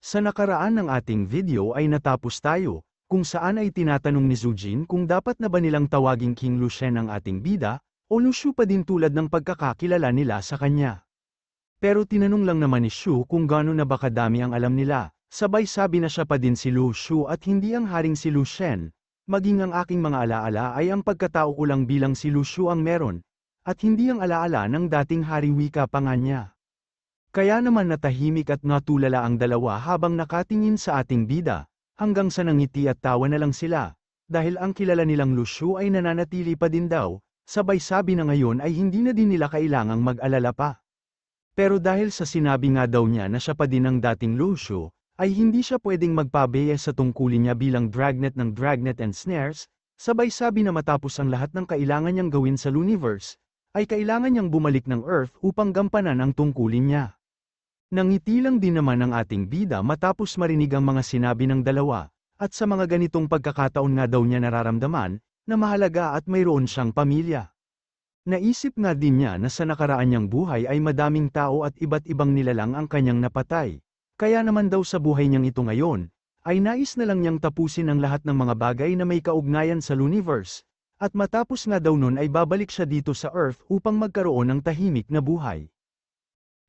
Sa nakaraan ng ating video ay natapos tayo, kung saan ay tinatanong ni Zujin kung dapat na ba nilang tawaging King Lucien ang ating bida, o Lucio pa din tulad ng pagkakakilala nila sa kanya. Pero tinanong lang naman ni Shu kung gaano na ba kadami ang alam nila, sabay sabi na siya pa din si Lu Shu at hindi ang haring si Lucien, maging ang aking mga alaala ay ang pagkatao ko lang bilang si Lu Shu ang meron, at hindi ang alaala ng dating hari wika pa nga niya. Kaya naman natahimik at natulala ang dalawa habang nakatingin sa ating bida, hanggang sa nangiti at tawa na lang sila, dahil ang kilala nilang Lucio ay nananatili pa din daw, sabay sabi na ngayon ay hindi na din nila kailangang mag-alala pa. Pero dahil sa sinabi nga daw niya na siya pa din ang dating Lucio, ay hindi siya pwedeng magpabeye sa tungkulin niya bilang Dragnet ng Dragnet and Snares, sabay sabi na matapos ang lahat ng kailangan niyang gawin sa Luniverse, ay kailangan niyang bumalik ng Earth upang gampanan ang tungkulin niya. Nangiti lang din naman ang ating bida matapos marinig ang mga sinabi ng dalawa, at sa mga ganitong pagkakataon nga daw niya nararamdaman, na mahalaga at mayroon siyang pamilya. Naisip nga din niya na sa nakaraan niyang buhay ay madaming tao at iba't ibang nilalang ang kanyang napatay, kaya naman daw sa buhay niyang ito ngayon, ay nais na lang niyang tapusin ang lahat ng mga bagay na may kaugnayan sa Luniverse, at matapos nga daw nun ay babalik siya dito sa Earth upang magkaroon ng tahimik na buhay.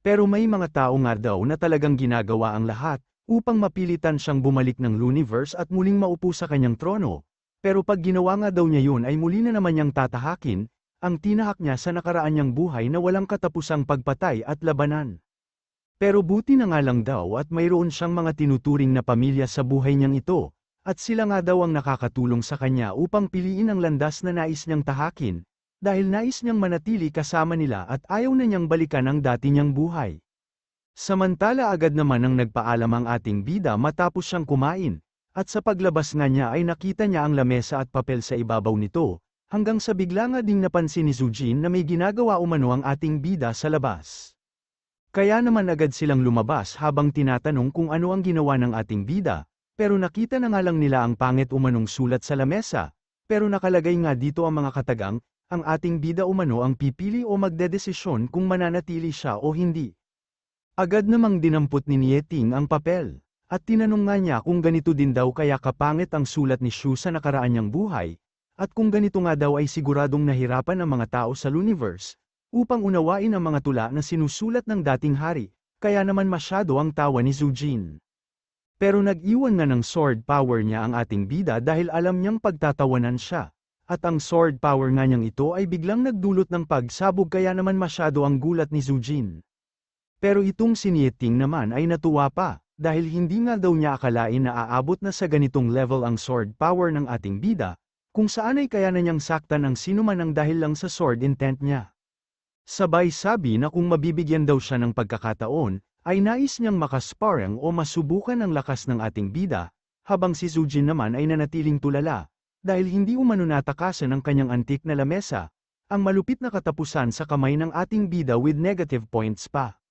Pero may mga tao nga daw na talagang ginagawa ang lahat, upang mapilitan siyang bumalik ng Luniverse at muling maupo sa kanyang trono. Pero pag ginawa nga daw niya yun ay muli na naman niyang tatahakin, ang tinahak niya sa nakaraan niyang buhay na walang katapusang pagpatay at labanan. Pero buti na nga lang daw at mayroon siyang mga tinuturing na pamilya sa buhay niyang ito, at sila nga daw ang nakakatulong sa kanya upang piliin ang landas na nais niyang tahakin, dahil nais niyang manatili kasama nila at ayaw na niyang balikan ang dati niyang buhay. Samantala agad naman ang nagpaalam ang ating bida matapos siyang kumain, at sa paglabas nga niya ay nakita niya ang lamesa at papel sa ibabaw nito, hanggang sa bigla nga ding napansin ni Zujin na may ginagawa umano ang ating bida sa labas. Kaya naman agad silang lumabas habang tinatanong kung ano ang ginawa ng ating bida, pero nakita na nga lang nila ang pangit umanong sulat sa lamesa, pero nakalagay nga dito ang mga katagang, ang ating bida umano ang pipili o magdedesisyon kung mananatili siya o hindi. Agad namang dinampot ni Nieting ang papel, at tinanong nga niya kung ganito din daw kaya kapangit ang sulat ni Shu sa nakaraan niyang buhay, at kung ganito nga daw ay siguradong nahirapan ang mga tao sa Luniverse, upang unawain ang mga tula na sinusulat ng dating hari, kaya naman masyado ang tawa ni Zujin. Pero nag-iwan nga ng sword power niya ang ating bida dahil alam niyang pagtatawanan siya. At ang sword power nga niyang ito ay biglang nagdulot ng pagsabog kaya naman masyado ang gulat ni Zujin. Pero itong si Nieting naman ay natuwa pa, dahil hindi nga daw niya akalain na aabot na sa ganitong level ang sword power ng ating bida, kung saan ay kaya na niyang saktan ang sinuman ang dahil lang sa sword intent niya. Sabay sabi na kung mabibigyan daw siya ng pagkakataon, ay nais niyang makasparang o masubukan ang lakas ng ating bida, habang si Zujin naman ay nanatiling tulala. Dahil hindi umano natakasan ang kanyang antik na lamesa, ang malupit na katapusan sa kamay ng ating bida with negative points pa.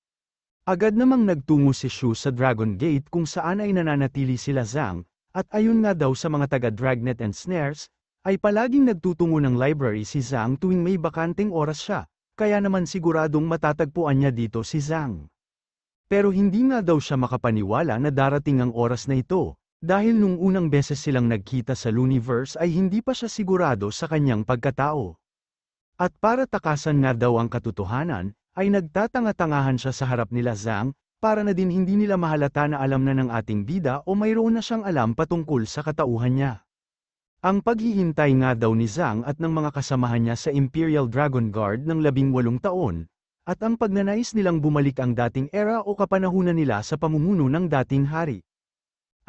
Agad namang nagtungo si Shu sa Dragon Gate kung saan ay nananatili sila Zhang, at ayon nga daw sa mga taga-Dragnet and Snares, ay palaging nagtutungo ng library si Zhang tuwing may bakanteng oras siya, kaya naman siguradong matatagpuan niya dito si Zhang. Pero hindi nga daw siya makapaniwala na darating ang oras na ito. Dahil nung unang beses silang nagkita sa Luniverse ay hindi pa siya sigurado sa kanyang pagkatao. At para takasan nga daw ang katotohanan, ay nagtatanga-tangahan siya sa harap nila Zhang, para na din hindi nila mahalata na alam na ng ating bida o mayroon na siyang alam patungkol sa katauhan niya. Ang paghihintay nga daw ni Zhang at ng mga kasamahan niya sa Imperial Dragon Guard ng 18 taon, at ang pagnanais nilang bumalik ang dating era o kapanahunan nila sa pamumuno ng dating hari,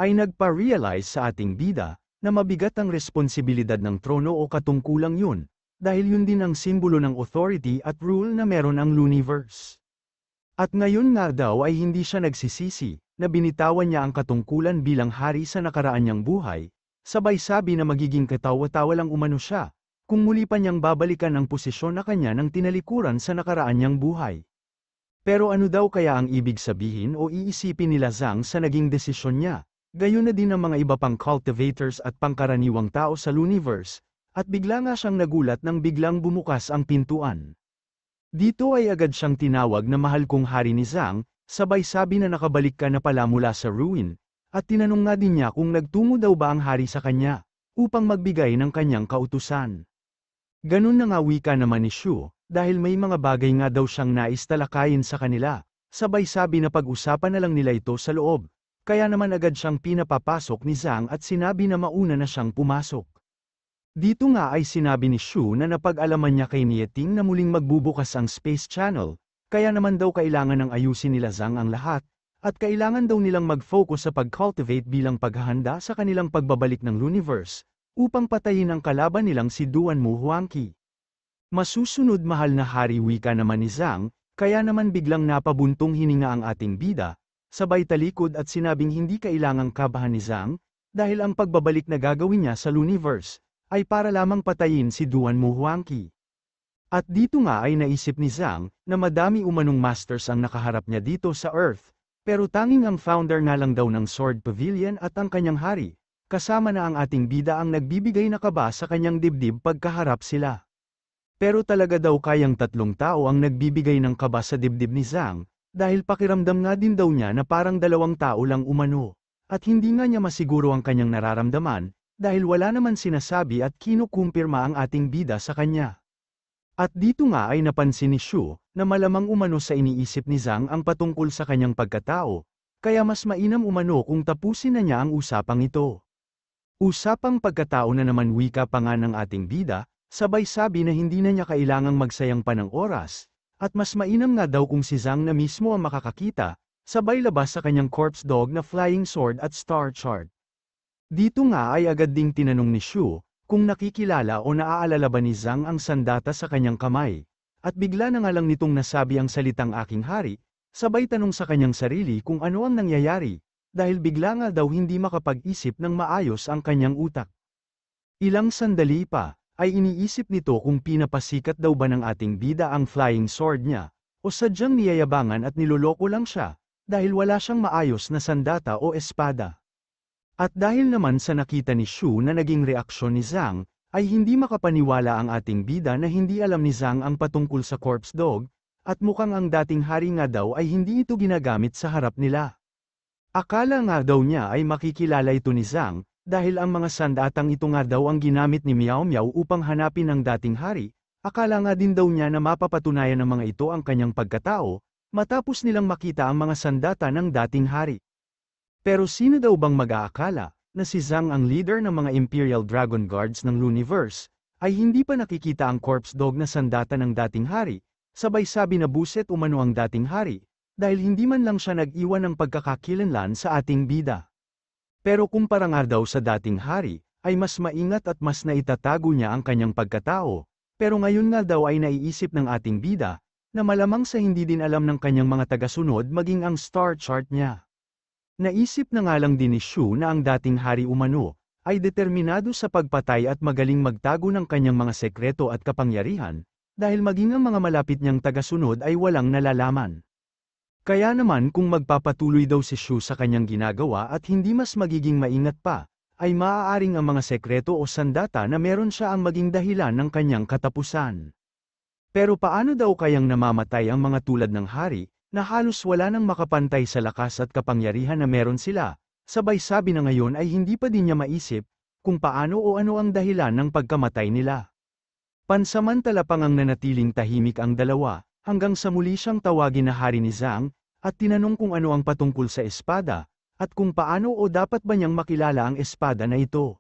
ay nagpa-realize sa ating bida, na mabigat ang responsibilidad ng trono o katungkulang yun, dahil yun din ang simbolo ng authority at rule na meron ang Luniverse. At ngayon nga daw ay hindi siya nagsisisi, na binitawan niya ang katungkulan bilang hari sa nakaraan niyang buhay, sabay sabi na magiging katawa-tawa lang umano siya, kung muli pa niyang babalikan ang posisyon na kanya ng tinalikuran sa nakaraan niyang buhay. Pero ano daw kaya ang ibig sabihin o iisipin nila Zhang sa naging desisyon niya? Gayon na din ang mga iba pang cultivators at pangkaraniwang tao sa Luniverse, at bigla nga siyang nagulat nang biglang bumukas ang pintuan. Dito ay agad siyang tinawag na mahal kong hari ni Zhang, sabay sabi na nakabalik ka na pala mula sa ruin, at tinanong nga din niya kung nagtungo daw ba ang hari sa kanya, upang magbigay ng kanyang kautusan. Ganun na nga wika naman ni Shu, dahil may mga bagay nga daw siyang nais talakayin sa kanila, sabay sabi na pag-usapan na lang nila ito sa loob, kaya naman agad siyang pinapapasok ni Zhang at sinabi na mauna na siyang pumasok. Dito nga ay sinabi ni Shu na napag-alaman niya kay Nieting na muling magbubukas ang Space Channel, kaya naman daw kailangan ng ayusin nila Zhang ang lahat, at kailangan daw nilang mag-focus sa pag-cultivate bilang paghahanda sa kanilang pagbabalik ng Luniverse, upang patayin ang kalaban nilang si Duanmu Huangqi. Masusunod mahal na hari wika naman ni Zhang, kaya naman biglang napabuntong hininga ang ating bida, sabay talikod at sinabing hindi kailangang kabahan ni Zhang, dahil ang pagbabalik na gagawin niya sa Luniverse, ay para lamang patayin si Duanmu Huangqi. At dito nga ay naisip ni Zhang, na madami umanong masters ang nakaharap niya dito sa Earth, pero tanging ang founder nga lang daw ng Sword Pavilion at ang kanyang hari, kasama na ang ating bida ang nagbibigay na kaba sa kanyang dibdib pagkaharap sila. Pero talaga daw kayang 3 tao ang nagbibigay ng kaba sa dibdib ni Zhang, dahil pakiramdam nga din daw niya na parang 2 tao lang umano, at hindi nga niya masiguro ang kanyang nararamdaman, dahil wala naman sinasabi at kinukumpirma ang ating bida sa kanya. At dito nga ay napansin ni Shu, na malamang umano sa iniisip ni Zhang ang patungkol sa kanyang pagkatao, kaya mas mainam umano kung tapusin na niya ang usapang ito. Usapang pagkatao na naman wika pa nga ng ating bida, sabay sabi na hindi na niya kailangang magsayang pa ng oras, at mas mainam nga daw kung si Zhang na mismo ang makakakita, sabay labas sa kanyang corpse dog na flying sword at star chart. Dito nga ay agad ding tinanong ni Shu, kung nakikilala o naaalala ba ni Zhang ang sandata sa kanyang kamay, at bigla na nga lang nitong nasabi ang salitang aking hari, sabay tanong sa kanyang sarili kung ano ang nangyayari, dahil bigla nga daw hindi makapag-isip ng maayos ang kanyang utak. Ilang sandali pa, ay iniisip nito kung pinapasikat daw ba ng ating bida ang flying sword niya, o sadyang niyayabangan at niloloko lang siya, dahil wala siyang maayos na sandata o espada. At dahil naman sa nakita ni Shu na naging reaksyon ni Zhang, ay hindi makapaniwala ang ating bida na hindi alam ni Zhang ang patungkol sa corpse dog, at mukhang ang dating hari nga daw ay hindi ito ginagamit sa harap nila. Akala nga daw niya ay makikilala ito ni Zhang, dahil ang mga sandatang ito nga daw ang ginamit ni Miao Miao upang hanapin ang dating hari, akala nga din daw niya na mapapatunayan ng mga ito ang kanyang pagkatao, matapos nilang makita ang mga sandata ng dating hari. Pero sino daw bang mag-aakala, na si Zhang ang leader ng mga Imperial Dragon Guards ng Luniverse, ay hindi pa nakikita ang corpse dog na sandata ng dating hari, sabay sabi na buset umano ang dating hari, dahil hindi man lang siya nag-iwan ng pagkakakilanlan sa ating bida. Pero kumpara nga daw sa dating hari, ay mas maingat at mas naitatago niya ang kanyang pagkatao, pero ngayon nga daw ay naiisip ng ating bida, na malamang sa hindi din alam ng kanyang mga tagasunod maging ang star chart niya. Naisip na nga lang din ni Shu na ang dating hari umano, ay determinado sa pagpatay at magaling magtago ng kanyang mga sekreto at kapangyarihan, dahil maging ang mga malapit niyang tagasunod ay walang nalalaman. Kaya naman kung magpapatuloy daw si Shu sa kanyang ginagawa at hindi mas magiging maingat pa, ay maaaring ang mga sekreto o sandata na meron siya ang maging dahilan ng kanyang katapusan. Pero paano daw kayang namamatay ang mga tulad ng hari, na halos wala nang makapantay sa lakas at kapangyarihan na meron sila, sabay sabi na ngayon ay hindi pa din niya maisip, kung paano o ano ang dahilan ng pagkamatay nila. Pansamantala pang ang nanatiling tahimik ang dalawa, hanggang sa muli siyang tawagin na hari ni Zhang, at tinanong kung ano ang patungkol sa espada, at kung paano o dapat ba niyang makilala ang espada na ito.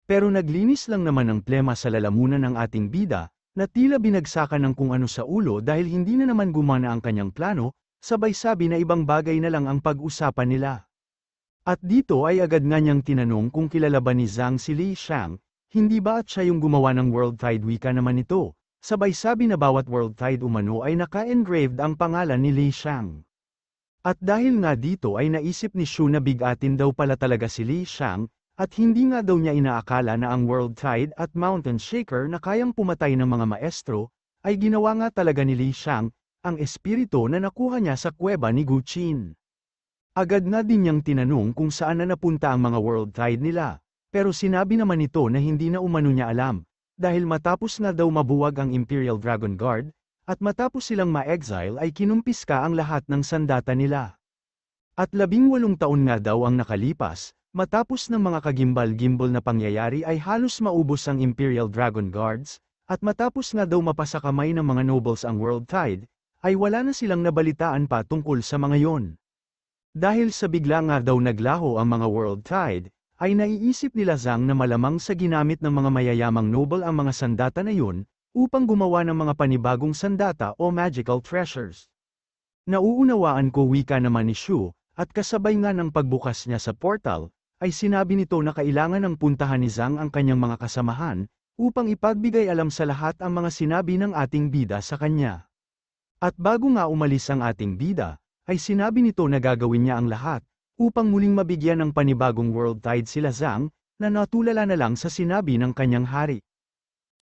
Pero naglinis lang naman ng plema sa lalamunan ng ating bida, na tila binagsakan ng kung ano sa ulo dahil hindi na naman gumana ang kanyang plano, sabay sabi na ibang bagay na lang ang pag-usapan nila. At dito ay agad nga niyang tinanong kung kilala ba ni Zhang si Li Shang, hindi ba at siya yung gumawa ng World Tide wika naman ito, sabay sabi na bawat World Tide umano ay naka-engraved ang pangalan ni Li Shang. At dahil nga dito ay naisip ni Shu na bigatin daw pala talaga si Li Shang, at hindi nga daw niya inaakala na ang World Tide at Mountain Shaker na kayang pumatay ng mga maestro, ay ginawa nga talaga ni Li Shang, ang espiritu na nakuha niya sa kuweba ni Gu Qin. Agad nga din niyang tinanong kung saan na napunta ang mga World Tide nila, pero sinabi naman nito na hindi na umano niya alam, dahil matapos nga daw mabuwag ang Imperial Dragon Guard, At matapos silang ma-exile ay kinumpiska ang lahat ng sandata nila. At 18 taon nga daw ang nakalipas, matapos ng mga kagimbal-gimbal na pangyayari ay halos maubos ang Imperial Dragon Guards, at matapos nga daw mapasa kamay ng mga nobles ang World Tide, ay wala na silang nabalitaan pa tungkol sa mga yon. Dahil sa bigla nga daw naglaho ang mga World Tide, ay naiisip nila Zhang na malamang sa ginamit ng mga mayayamang noble ang mga sandata na yun, upang gumawa ng mga panibagong sandata o magical treasures. Nauunawaan ko wika naman ni Shu, at kasabay nga ng pagbukas niya sa portal, ay sinabi nito na kailangan ng puntahan ni Zhang ang kanyang mga kasamahan, upang ipagbigay alam sa lahat ang mga sinabi ng ating bida sa kanya. At bago nga umalis ang ating bida, ay sinabi nito na gagawin niya ang lahat, upang muling mabigyan ng panibagong World Tide sila Zhang, na natulala na lang sa sinabi ng kanyang hari.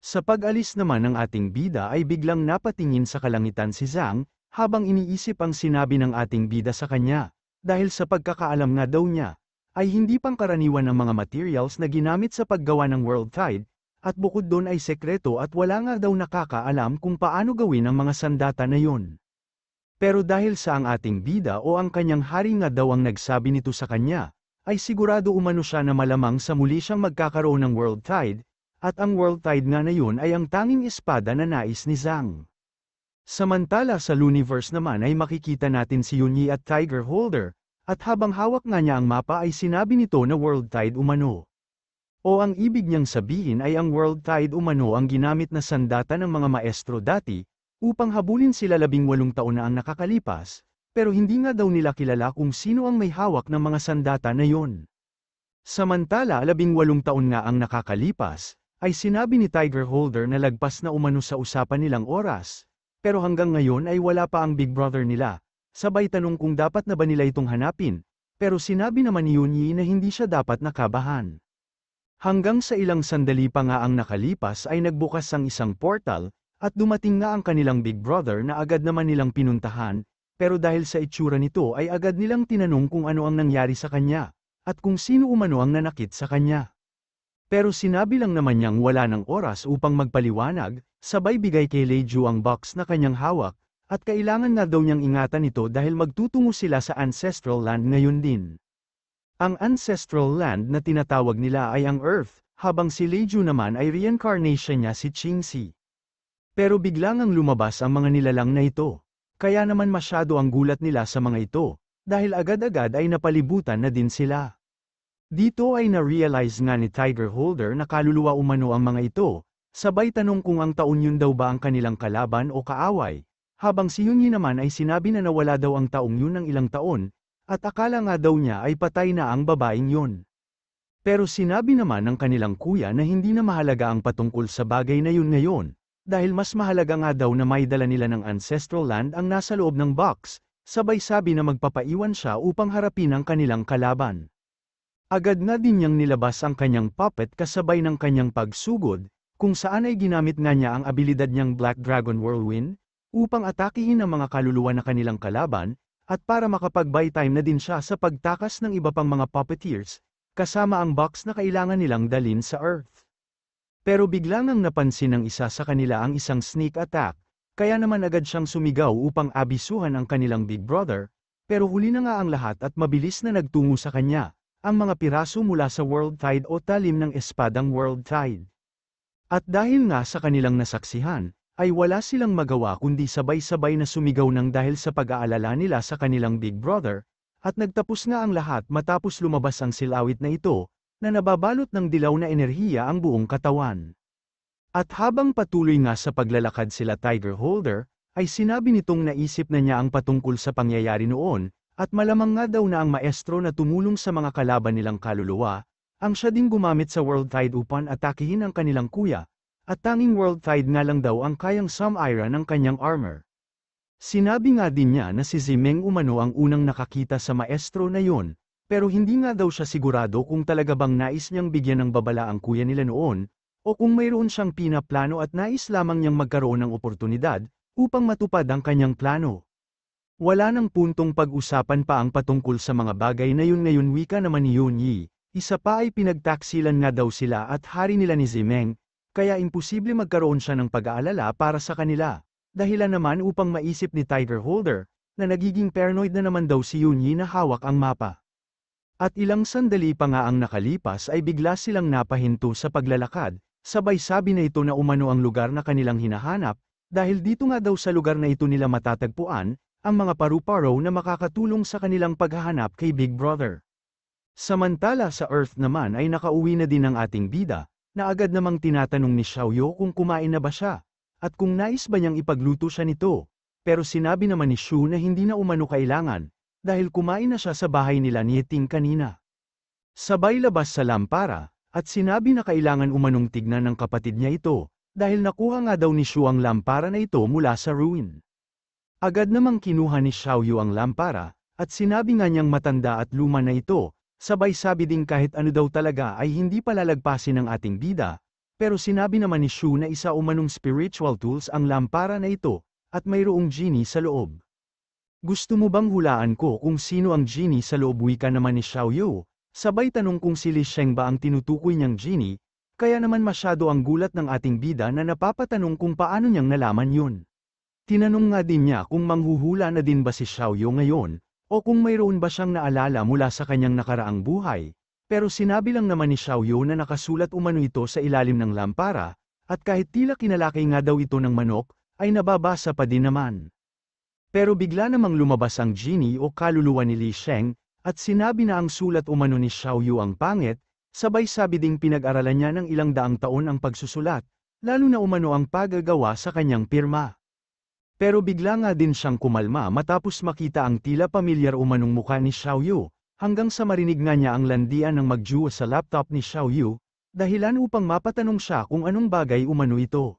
Sa pag-alis naman ng ating bida ay biglang napatingin sa kalangitan si Zhang, habang iniisip ang sinabi ng ating bida sa kanya, dahil sa pagkakaalam nga daw niya, ay hindi pangkaraniwan ang mga materials na ginamit sa paggawa ng World Tide, at bukod doon ay sekreto at wala nga daw nakakaalam kung paano gawin ang mga sandata na yun. Pero dahil sa ang ating bida o ang kanyang hari nga daw ang nagsabi nito sa kanya, ay sigurado umano siya na malamang sa muli siyang magkakaroon ng World Tide, at ang World Tide nga na yun ay ang tanging espada na nais ni Zhang. Samantala sa Luniverse naman ay makikita natin si Yunyi at Tiger Holder, at habang hawak nga niya ang mapa ay sinabi nito na World Tide umano. O ang ibig niyang sabihin ay ang World Tide umano ang ginamit na sandata ng mga maestro dati, upang habulin sila 18 taon na ang nakakalipas, pero hindi nga daw nila kilala kung sino ang may hawak ng mga sandata na yon. Samantala 18 taon nga ang nakakalipas, ay sinabi ni Tiger Holder na lagpas na umano sa usapan nilang oras, pero hanggang ngayon ay wala pa ang Big Brother nila, sabay tanong kung dapat na ba nila itong hanapin, pero sinabi naman ni Yunyi na hindi siya dapat nakabahan. Hanggang sa ilang sandali pa nga ang nakalipas ay nagbukas ang isang portal, at dumating nga ang kanilang Big Brother na agad naman nilang pinuntahan, pero dahil sa itsura nito ay agad nilang tinanong kung ano ang nangyari sa kanya, at kung sino umano ang nanakit sa kanya. Pero sinabi lang naman niyang wala ng oras upang magpaliwanag, sabay bigay kay Leju ang box na kanyang hawak, at kailangan na daw niyang ingatan ito dahil magtutungo sila sa Ancestral Land ngayon din. Ang Ancestral Land na tinatawag nila ay ang Earth, habang si Leju naman ay reincarnation niya si Qingxi. Pero biglang ang lumabas ang mga nilalang na ito, kaya naman masyado ang gulat nila sa mga ito, dahil agad-agad ay napalibutan na din sila. Dito ay na-realize nga ni Tiger Holder na kaluluwa umano ang mga ito, sabay tanong kung ang taon yun daw ba ang kanilang kalaban o kaaway, habang si Yunyi naman ay sinabi na nawala daw ang taong yun ng ilang taon, at akala nga daw niya ay patay na ang babaeng yun. Pero sinabi naman ng kanilang kuya na hindi na mahalaga ang patungkol sa bagay na yun ngayon, dahil mas mahalaga nga daw na maidala nila ng Ancestral Land ang nasa loob ng box, sabay sabi na magpapaiwan siya upang harapin ang kanilang kalaban. Agad nga din niyang nilabas ang kanyang puppet kasabay ng kanyang pagsugod, kung saan ay ginamit nga niya ang abilidad niyang Black Dragon Whirlwind, upang atakihin ang mga kaluluwa na kanilang kalaban, at para makapag-buy time na din siya sa pagtakas ng iba pang mga puppeteers, kasama ang box na kailangan nilang dalin sa Earth. Pero biglang ang napansin ng isa sa kanila ang isang sneak attack, kaya naman agad siyang sumigaw upang abisuhan ang kanilang Big Brother, pero huli na nga ang lahat at mabilis na nagtungo sa kanya, ang mga piraso mula sa World Tide o talim ng espadang World Tide. At dahil nga sa kanilang nasaksihan, ay wala silang magawa kundi sabay-sabay na sumigaw ng dahil sa pag-aalala nila sa kanilang Big Brother, at nagtapos nga ang lahat matapos lumabas ang silawit na ito, na nababalot ng dilaw na enerhiya ang buong katawan. At habang patuloy nga sa paglalakad sila Tiger Holder, ay sinabi nitong naisip na niya ang patungkol sa pangyayari noon, at malamang nga daw na ang maestro na tumulong sa mga kalaban nilang kaluluwa, ang siya ding gumamit sa World Tide upang atakihin ang kanilang kuya, at tanging World Tide nga lang daw ang kayang sum-ira ng kanyang armor. Sinabi nga din niya na si Zimeng umano ang unang nakakita sa maestro na yun, pero hindi nga daw siya sigurado kung talaga bang nais niyang bigyan ng babala ang kuya nila noon, o kung mayroon siyang pinaplano at nais lamang niyang magkaroon ng oportunidad, upang matupad ang kanyang plano. Wala nang puntong pag-usapan pa ang patungkol sa mga bagay na yun ngayon wika naman ni Yunyi, isa pa ay pinagtaksilan nga daw sila at hari nila ni Zimeng, kaya imposible magkaroon siya ng pag-aalala para sa kanila. Dahilan naman upang maisip ni Tiger Holder, na nagiging paranoid na naman daw si Yunyi na hawak ang mapa. At ilang sandali pa nga ang nakalipas ay bigla silang napahinto sa paglalakad, sabay sabi na ito na umano ang lugar na kanilang hinahanap, dahil dito nga daw sa lugar na ito nila matatagpuan, ang mga paru-paro na makakatulong sa kanilang paghahanap kay Big Brother. Samantala sa Earth naman ay nakauwi na din ang ating bida, na agad namang tinatanong ni Xiaoyu kung kumain na ba siya, at kung nais ba niyang ipagluto siya nito, pero sinabi naman ni Shu na hindi na umano kailangan, dahil kumain na siya sa bahay nila ni Ting kanina. Sabay labas sa lampara, at sinabi na kailangan umanong tignan ng kapatid niya ito, dahil nakuha nga daw ni Shu ang lampara na ito mula sa ruin. Agad namang kinuha ni Xiaoyu ang lampara, at sinabi nga niyang matanda at luma na ito, sabay sabi ding kahit ano daw talaga ay hindi palalagpasin ng ating bida, pero sinabi naman ni Shu na isa umanong spiritual tools ang lampara na ito, at mayroong genie sa loob. Gusto mo bang hulaan ko kung sino ang genie sa loob? Wika naman ni Xiaoyu, sabay tanong kung si Li Sheng ba ang tinutukoy niyang genie, kaya naman masyado ang gulat ng ating bida na napapatanong kung paano niyang nalaman yun. Tinanong nga din niya kung manghuhula na din ba si Xiaoyu ngayon, o kung mayroon ba siyang naalala mula sa kanyang nakaraang buhay, pero sinabi lang naman ni Xiaoyu na nakasulat umano ito sa ilalim ng lampara, at kahit tila kinalakay nga daw ito ng manok, ay nababasa pa din naman. Pero bigla namang lumabas ang genie o kaluluwa ni Li Sheng, at sinabi na ang sulat umano ni Xiaoyu ang pangit, sabay sabi ding pinag-aralan niya ng ilang daang taon ang pagsusulat, lalo na umano ang paggagawa sa kanyang pirma. Pero bigla nga din siyang kumalma matapos makita ang tila pamilyar umanong mukha ni Xiaoyu, hanggang sa marinig nga niya ang landian ng magjuwa sa laptop ni Xiaoyu, dahilan upang mapatanong siya kung anong bagay umano ito.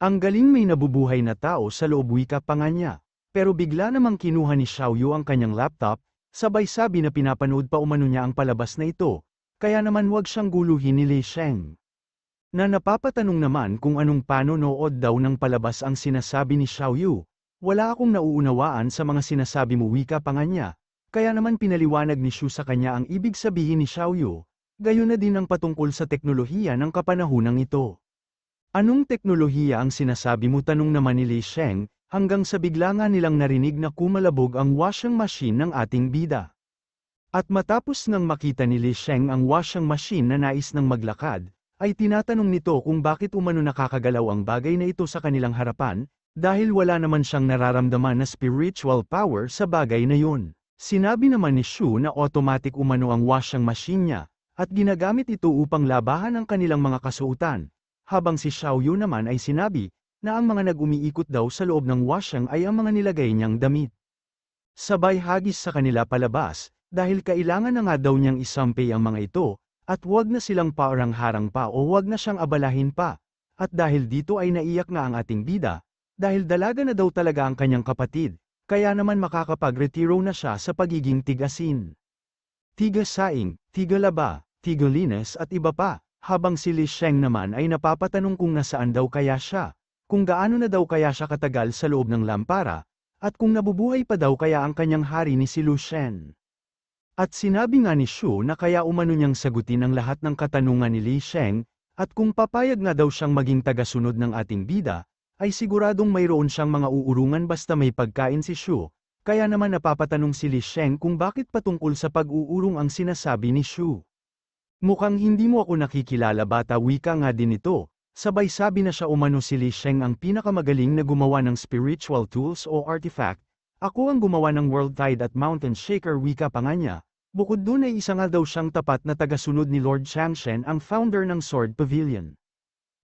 Ang galing, may nabubuhay na tao sa loob, wika pa nga niya, pero bigla namang kinuha ni Xiaoyu ang kanyang laptop, sabay sabi na pinapanood pa umano niya ang palabas na ito, kaya naman wag siyang guluhin ni Li Sheng. Na napapatanong naman kung anong panonood daw ng palabas ang sinasabi ni Xiaoyu, wala akong nauunawaan sa mga sinasabi mo, wika pa nga niya, kaya naman pinaliwanag ni Shu sa kanya ang ibig sabihin ni Xiaoyu, gayon na din ang patungkol sa teknolohiya ng kapanahunang ito. Anong teknolohiya ang sinasabi mo? Tanong naman ni Li Sheng, hanggang sa bigla nga nilang narinig na kumalabog ang washing machine ng ating bida. At matapos ngang makita ni Li Sheng ang washing machine na nais ng maglakad, ay tinatanong nito kung bakit umano nakakagalaw ang bagay na ito sa kanilang harapan, dahil wala naman siyang nararamdaman na spiritual power sa bagay na yun. Sinabi naman ni Shu na automatic umano ang washing machine niya, at ginagamit ito upang labahan ang kanilang mga kasuotan. Habang si Xiaoyu naman ay sinabi, na ang mga nag-umiikot daw sa loob ng washang ay ang mga nilagay niyang damit. Sabay hagis sa kanila palabas, dahil kailangan na nga daw niyang isampay ang mga ito, at wag na silang parang-harang pa o wag na siyang abalahin pa. At dahil dito ay naiyak nga ang ating bida, dahil dalaga na daw talaga ang kanyang kapatid, kaya naman makakapag-retiro na siya sa pagiging tigasin. Tigasaing, tigalaba, tigalinis at iba pa. Habang si Li Sheng naman ay napapatanong kung nasaan daw kaya siya, kung gaano na daw kaya siya katagal sa loob ng lampara, at kung nabubuhay pa daw kaya ang kanyang hari ni si Lu Shen. At sinabi nga ni Shu na kaya umano niyang sagutin ang lahat ng katanungan ni Li Sheng, at kung papayag nga daw siyang maging tagasunod ng ating bida, ay siguradong mayroon siyang mga uurungan basta may pagkain si Shu, kaya naman napapatanong si Li Sheng kung bakit patungkol sa pag-uurong ang sinasabi ni Shu. Mukhang hindi mo ako nakikilala, bata, wika nga din ito, sabay sabi na siya umano si Li Sheng ang pinakamagaling na gumawa ng spiritual tools o artifact, ako ang gumawa ng World Tide at Mountain Shaker, wika pa nga niya. Bukod dun ay isa nga daw siyang tapat na tagasunod ni Lord Changshen, ang founder ng Sword Pavilion.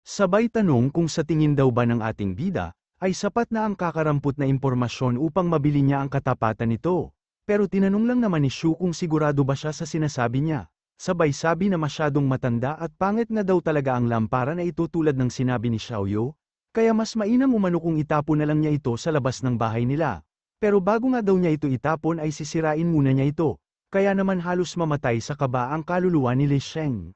Sabay tanong kung sa tingin daw ba ng ating bida, ay sapat na ang kakarampot na impormasyon upang mabili niya ang katapatan nito, pero tinanong lang naman ni Shu kung sigurado ba siya sa sinasabi niya. Sabay sabi na masyadong matanda at pangit nga daw talaga ang lampara na ito tulad ng sinabi ni Xiaoyu, kaya mas mainam umano kung itapon na lang niya ito sa labas ng bahay nila. Pero bago nga daw niya ito itapon ay sisirain muna niya ito, kaya naman halos mamatay sa kaba ang kaluluwa ni Li Sheng.